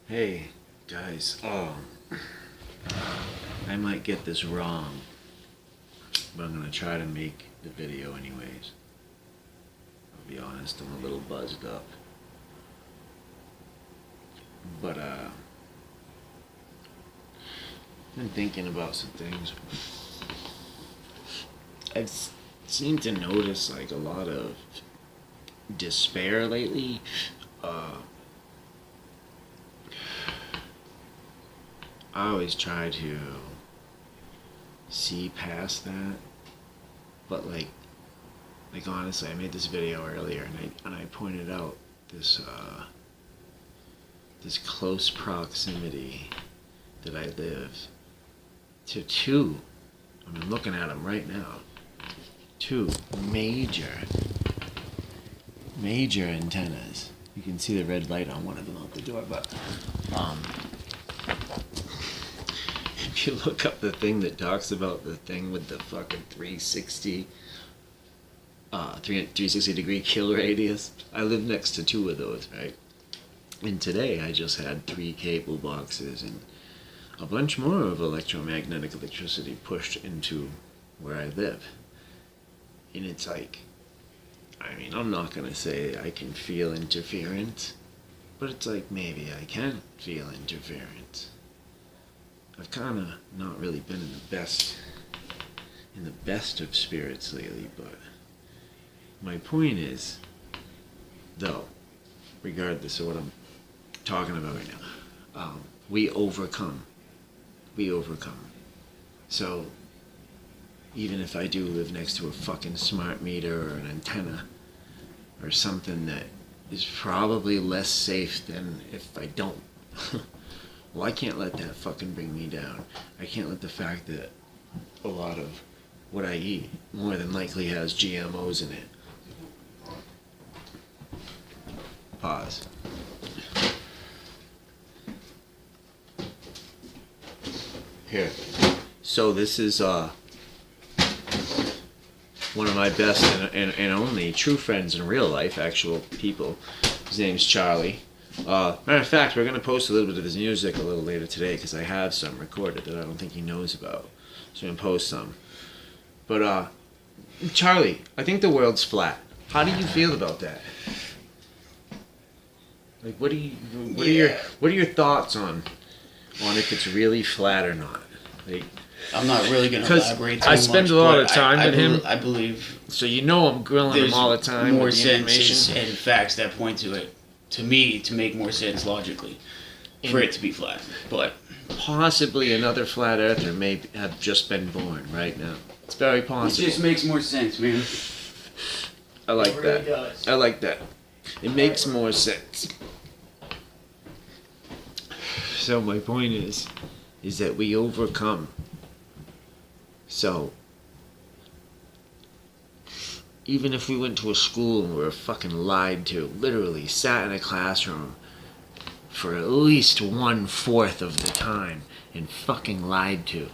Hey, guys, I might get this wrong, but I'm gonna try to make the video anyways. I'll be honest, I'm a little buzzed up. But, been thinking about some things. I've seemed to notice, like, a lot of despair lately. I always try to see past that, but like honestly, I made this video earlier, and I pointed out this this close proximity that I live to two. I'm looking at them right now. Two major antennas. You can see the red light on one of them out the door, but if you look up the thing that talks about the thing with the fucking 360 degree kill radius, I live next to two of those, right? And today I just had 3 cable boxes and a bunch more of electromagnetic electricity pushed into where I live. And it's like, I mean, I'm not gonna say I can feel interference, but it's like maybe I can feel interference. I've kind of not really been in the best of spirits lately, but my point is, though, regardless of what I'm talking about right now, we overcome. So, even if I do live next to a fucking smart meter or an antenna or something that is probably less safe than if I don't, well, I can't let that fucking bring me down. I can't let the fact that a lot of what I eat more than likely has GMOs in it. Pause. Here. So this is one of my best and only true friends in real life, actual people. His name's Charlie. Matter of fact, we're going to post a little bit of his music a little later today because I have some recorded that I don't think he knows about. So I'm going to post some. But, Charlie, I think the world's flat. How do you feel about that? Like, what are your thoughts on if it's really flat or not? Like, I'm not really going to elaborate too much. I spend a lot of time with him. I believe. So you know I'm grilling him all the time more with the information. sense and facts that point to it, to me, to make more sense logically, for it to be flat. But possibly another flat earther may have just been born right now. It's very possible. It just makes more sense, man. I like it that. really does. I like that. It makes more sense. So my point is that we overcome. So, even if we went to a school and we were fucking lied to, literally sat in a classroom for at least 1/4 of the time and fucking lied to.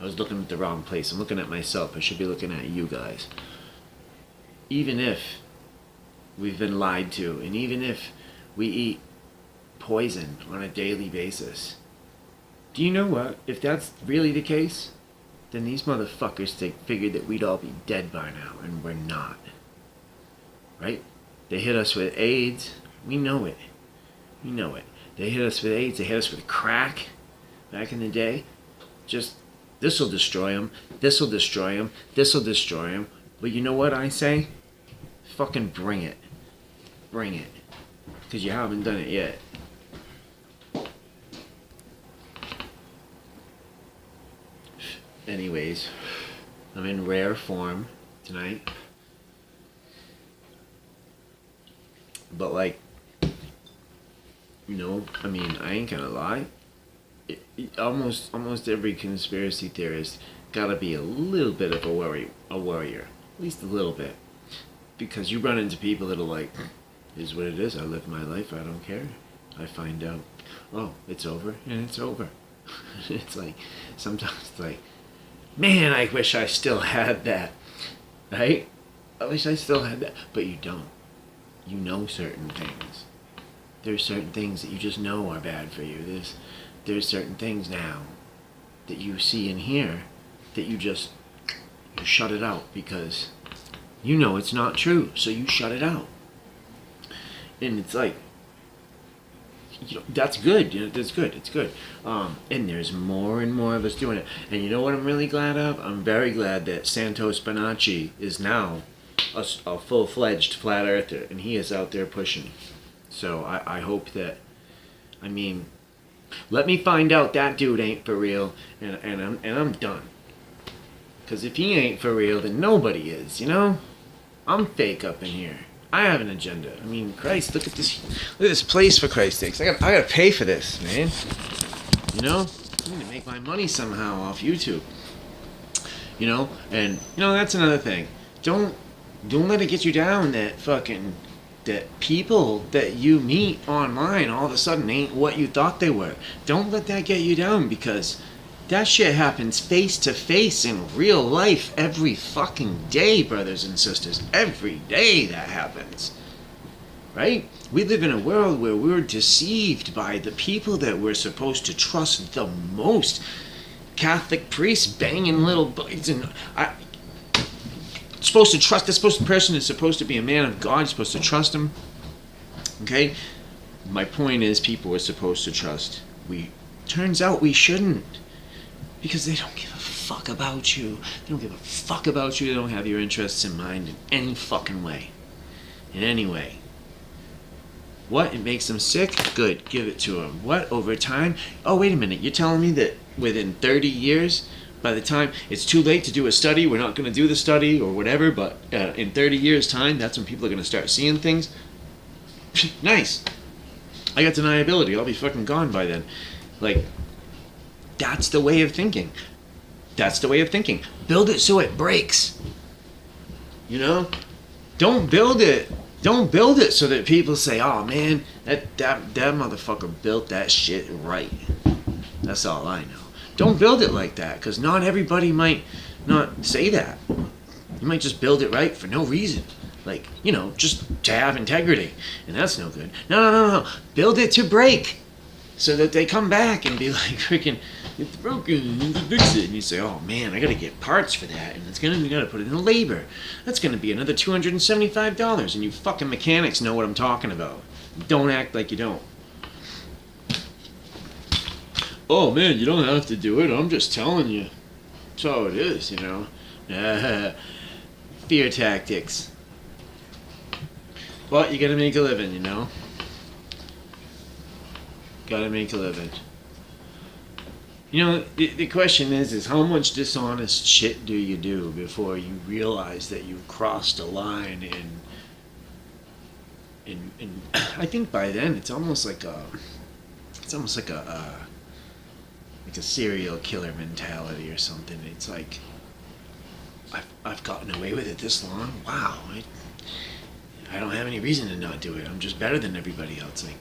I was looking at the wrong place. I'm looking at myself. I should be looking at you guys. Even if we've been lied to, and even if we eat poison on a daily basis, do you know what? If that's really the case, then these motherfuckers figured that we'd all be dead by now, and we're not. Right? They hit us with AIDS. We know it. They hit us with AIDS. They hit us with crack back in the day. Just, this'll destroy them. This'll destroy them. This'll destroy them. But you know what I say? Fucking bring it. Bring it. Because you haven't done it yet. Anyways, I'm in rare form tonight. But like, I mean, I ain't gonna lie. Almost every conspiracy theorist gotta be a little bit of a warrior. At least a little bit. Because you run into people that are like, is what it is, I live my life, I don't care. I find out, oh, it's over, and it's over. It's like, sometimes it's like, man, I wish I still had that, right? I wish I still had that, but you don't. You know certain things There's certain things that you just know are bad for you. There's certain things now that you see and hear that you shut it out because you know it's not true, so you shut it out. And it's like, that's good. That's good. It's good. And there's more and more of us doing it. And you know what I'm really glad of? I'm very glad that Santos Bonacci is now a full-fledged flat earther, and he is out there pushing. So I hope that, I mean, let me find out that dude ain't for real, and I'm done. Because if he ain't for real, then nobody is, you know? I'm fake up in here. I have an agenda. I mean, Christ, look at this place, for Christ's sakes. I gotta pay for this, man. You know? I need to make my money somehow off YouTube. You know? And, that's another thing. Don't let it get you down that people that you meet online all of a sudden ain't what you thought they were. Don't let that get you down, because that shit happens face to face in real life every fucking day, brothers and sisters. Every day that happens. Right? We live in a world where we're deceived by the people that we're supposed to trust the most. Catholic priests banging little boys, and supposed to trust. This person is supposed to be a man of God. You're supposed to trust him. Okay? My point is, people are supposed to trust. Turns out we shouldn't. Because they don't give a fuck about you. They don't give a fuck about you. They don't have your interests in mind in any fucking way. In any way. What? It makes them sick? Good. Give it to them. What? Over time? Oh, wait a minute. You're telling me that within 30 years, by the time it's too late to do a study, we're not going to do the study or whatever, but in 30 years' time, that's when people are going to start seeing things? Nice. I got deniability. I'll be fucking gone by then. Like, that's the way of thinking. That's the way of thinking. Build it so it breaks. You know? Don't build it so that people say, oh man, that motherfucker built that shit right. That's all I know. Don't build it like that, because not everybody might not say that. You might just build it right for no reason. Like, just to have integrity. And that's no good. No. Build it to break. So that they come back and be like, freaking, it's broken, you need to fix it. And you say, oh man, I gotta get parts for that. And we gotta put it in labor. That's gonna be another $275. And you fucking mechanics know what I'm talking about. Don't act like you don't. Oh man, you don't have to do it. I'm just telling you. That's how it is, Fear tactics. But you gotta make a living, Gotta make a living. The question is how much dishonest shit do you do before you realize that you've crossed a line, and I think by then it's almost like a serial killer mentality or something. It's like, I've gotten away with it this long. Wow, I don't have any reason to not do it. I'm just better than everybody else. Like,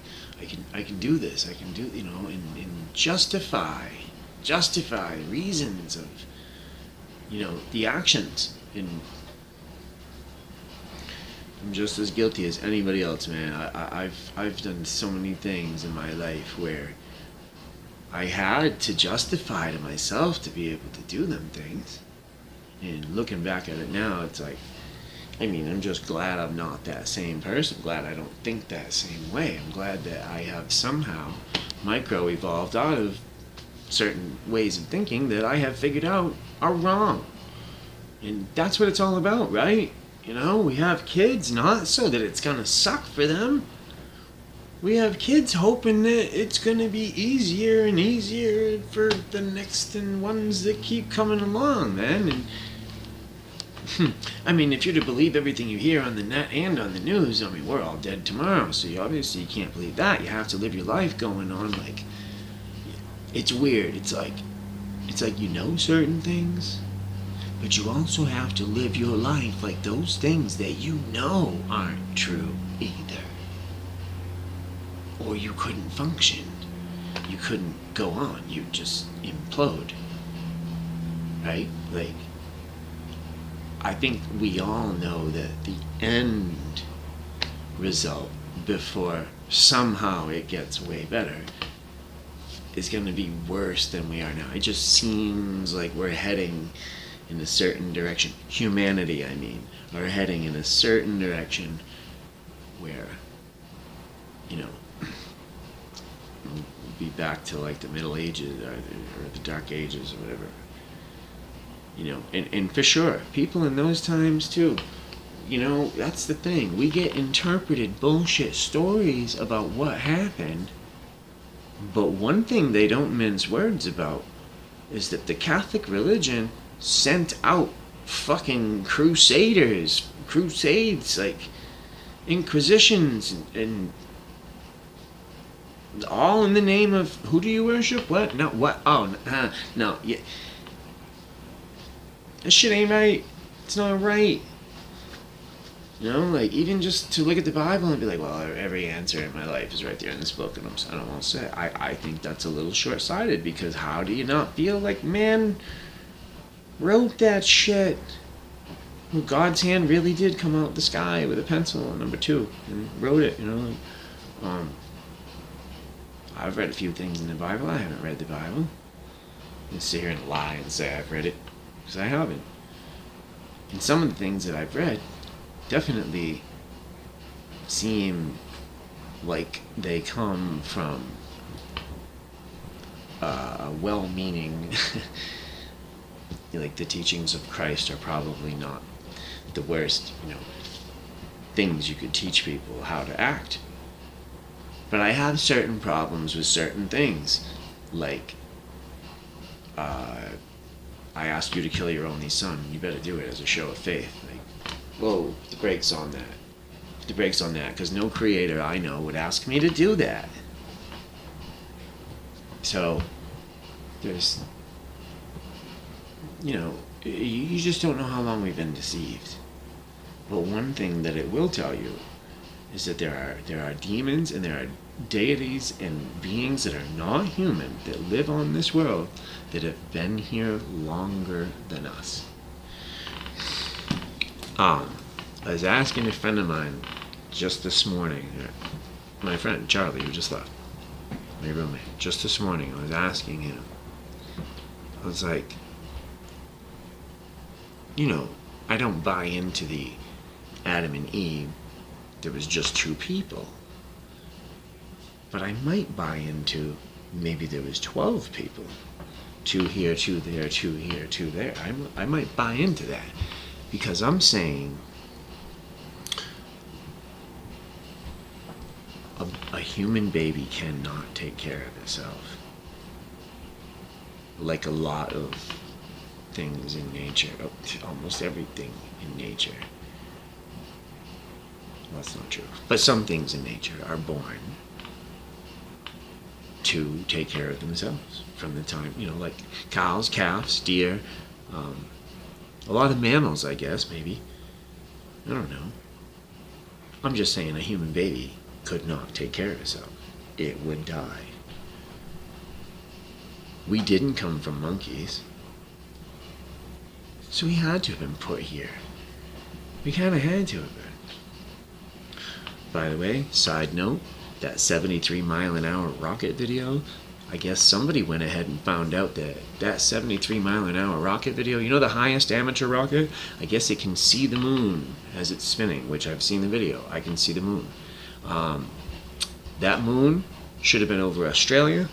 I can do this. I can do, and justify reasons of, the actions. And I'm just as guilty as anybody else, man. I've done so many things in my life where I had to justify to myself to be able to do them things. And looking back at it now, it's like, I'm just glad I'm not that same person. Glad I don't think that same way. I'm glad that I have somehow micro-evolved out of certain ways of thinking that I have figured out are wrong. And that's what it's all about, right? We have kids not so that it's gonna suck for them. We have kids hoping that it's gonna be easier and easier for the next and ones that keep coming along, man. And if you're to believe everything you hear on the net and on the news, we're all dead tomorrow. So you obviously can't believe that. You have to live your life going on like, it's weird. It's like certain things, but you also have to live your life like those things that aren't true either. Or you couldn't function. You couldn't go on. You'd just implode. Right? Like, I think we all know that the end result before somehow it gets way better is going to be worse than we are now. It just seems like we're heading in a certain direction. Humanity, I mean, are heading in a certain direction where, you know, we'll be back to like the Middle Ages or the Dark Ages or whatever. You know, and for sure, people in those times too, you know, that's the thing. We get interpreted bullshit stories about what happened. But one thing they don't mince words about is that the Catholic religion sent out fucking crusades, like inquisitions, and all in the name of who do you worship? What? No, what? Oh, no, yeah. That shit ain't right. It's not right. You know, like, even just to look at the Bible and be like, well, every answer in my life is right there in this book, and I don't want to say it. I think that's a little short-sighted, because how do you not feel like man wrote that shit? Well, God's hand really did come out of the sky with a pencil on number 2 and wrote it, you know. I've read a few things in the Bible. I haven't read the Bible. I sit here and lie and say I've read it, because I haven't. And some of the things that I've read definitely seem like they come from a well-meaning like the teachings of Christ are probably not the worst, you know, things you could teach people how to act. But I have certain problems with certain things, like I ask you to kill your only son, you better do it as a show of faith. Like, whoa, the brakes on that. The brakes on that, because no creator I know would ask me to do that. So, there's, you know, you just don't know how long we've been deceived. But one thing that it will tell you is that there are demons and there are deities and beings that are not human that live on this world that have been here longer than us. I was asking a friend of mine just this morning, my friend Charlie, who just left, my roommate, just this morning, I was asking him, I was like, you know, I don't buy into the Adam and Eve, there was just 2 people. But I might buy into maybe there was 12 people. 2 here, 2 there, 2 here, 2 there. I might buy into that. Because I'm saying a human baby cannot take care of itself. Like a lot of things in nature, almost everything in nature. Well, that's not true. But some things in nature are born to take care of themselves from the time, you know, like cows, calves, deer, a lot of mammals, I guess, maybe. I don't know. I'm just saying a human baby could not take care of itself. It would die. We didn't come from monkeys. So we had to have been put here. We kind of had to have been. By the way, side note, that 73-mile-an-hour rocket video, I guess somebody went ahead and found out that that 73-mile-an-hour rocket video, you know, the highest amateur rocket, I guess it can see the moon as it's spinning, which I've seen the video. I can see the moon. That moon should have been over Australia,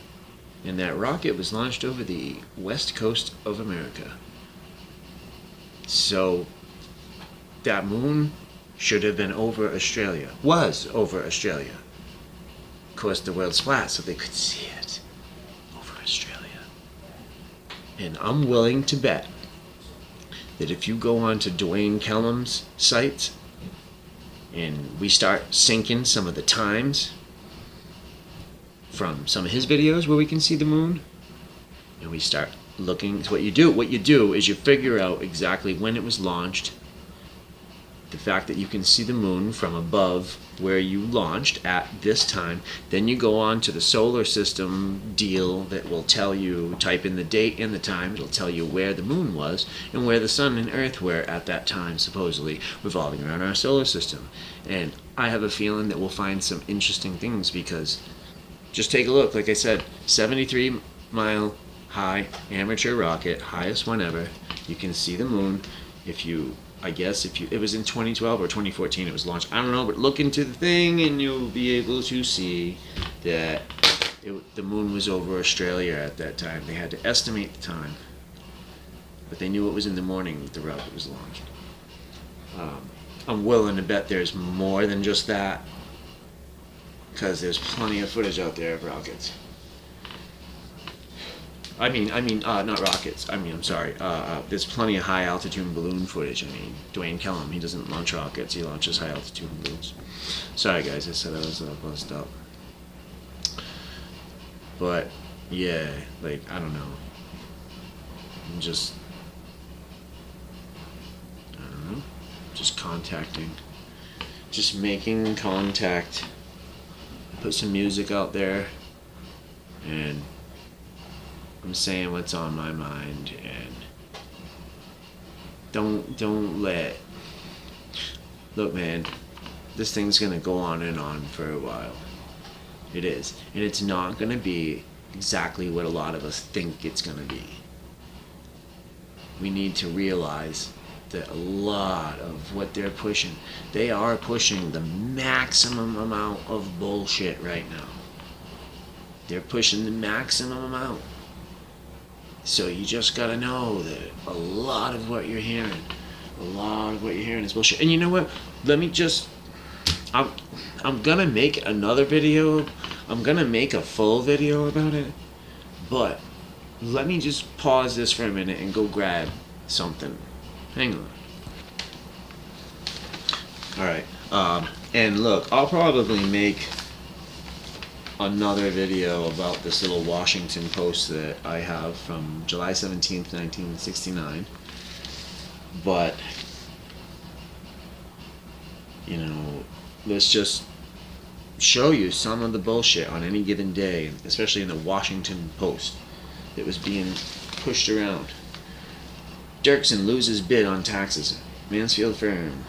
and that rocket was launched over the west coast of America. So that moon should have been over Australia, was over Australia. Of course, the world's flat, so they could see it over Australia. And I'm willing to bet that if you go on to Dwayne Kellum's site and we start syncing some of the times from some of his videos where we can see the moon, and we start looking, so what you do is you figure out exactly when it was launched, the fact that you can see the moon from above where you launched at this time. Then you go on to the solar system deal that will tell you, type in the date and the time, it'll tell you where the moon was and where the sun and earth were at that time, supposedly revolving around our solar system. And I have a feeling that we'll find some interesting things, because just take a look. Like I said, 73-mile high amateur rocket, highest one ever. You can see the moon. If you, it was in 2012 or 2014 it was launched. I don't know, but look into the thing and you'll be able to see that the moon was over Australia at that time. They had to estimate the time, but they knew it was in the morning that the rocket was launched. I'm willing to bet there's more than just that, because there's plenty of footage out there of rockets. Not rockets. I'm sorry. There's plenty of high altitude balloon footage. Dwayne Kellum, he doesn't launch rockets. He launches high altitude balloons. Sorry guys, I said I was buzzed up. But yeah, like, I don't know. I'm just, I don't know. Just contacting. Just making contact. Put some music out there, and I'm saying what's on my mind, and don't let, look man, this thing's gonna go on and on for a while. It is, and it's not gonna be exactly what a lot of us think it's gonna be. We need to realize that a lot of what they're pushing, they are pushing the maximum amount of bullshit right now. They're pushing the maximum amount. So you just gotta know that a lot of what you're hearing is bullshit. And you know what? Let me just, I'm gonna make another video. I'm gonna make a full video about it. But let me just pause this for a minute and go grab something. Hang on. Alright. And look, I'll probably make another video about this little Washington Post that I have from July 17th, 1969. But, you know, let's just show you some of the bullshit on any given day, especially in the Washington Post, that was being pushed around. Dirksen loses bid on taxes. Mansfield firm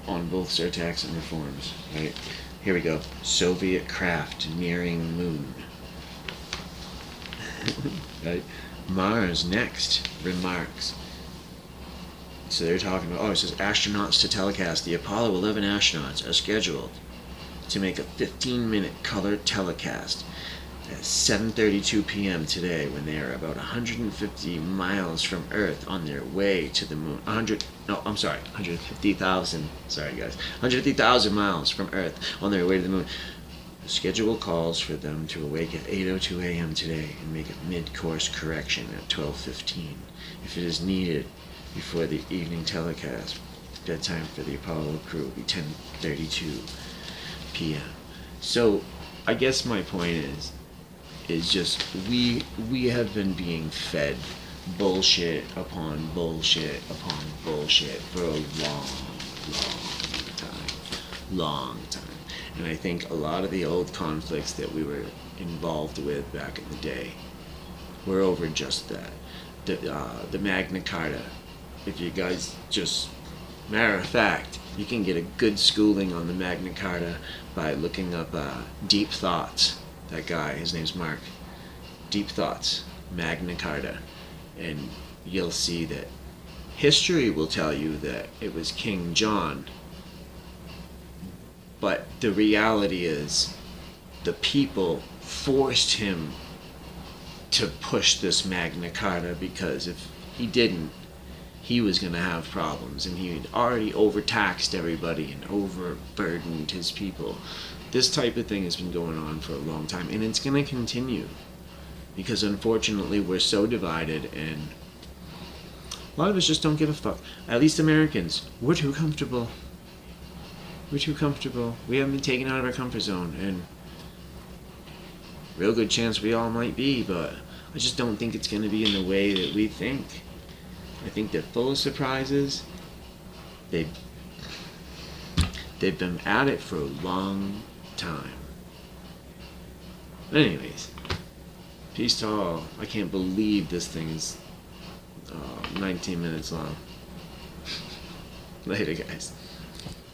on both surtax and reforms. Right? Here we go. Soviet craft nearing moon. Right? Mars next. Remarks. So they're talking about, it says astronauts to telecast. The Apollo 11 astronauts are scheduled to make a 15-minute color telecast at 7:32 p.m. today, when they are about 150 miles from Earth on their way to the moon. 150,000. Sorry guys, 150,000 miles from Earth on their way to the moon. The schedule calls for them to awake at 8:02 a.m. today and make a mid-course correction at 12:15 if it is needed before the evening telecast. Bedtime for the Apollo crew will be 10:32 p.m. So I guess my point is just we have been being fed bullshit upon bullshit upon bullshit for a long time. And I think a lot of the old conflicts that we were involved with back in the day, we're over just that. The Magna Carta. If you guys just, matter of fact, you can get a good schooling on the Magna Carta by looking up Deep Thoughts. That guy, his name's Mark. Deep Thoughts, Magna Carta. And you'll see that history will tell you that it was King John. But the reality is, the people forced him to push this Magna Carta, because if he didn't, he was going to have problems, and he had already overtaxed everybody and overburdened his people. This type of thing has been going on for a long time, and it's going to continue, because unfortunately we're so divided, and a lot of us just don't give a fuck. At least Americans, we're too comfortable. We're too comfortable. We haven't been taken out of our comfort zone, and real good chance we all might be, but I just don't think it's going to be in the way that we think. I think they're full of surprises. They've been at it for a long time. But anyways, peace to all. I can't believe this thing is 19 minutes long. Later, guys.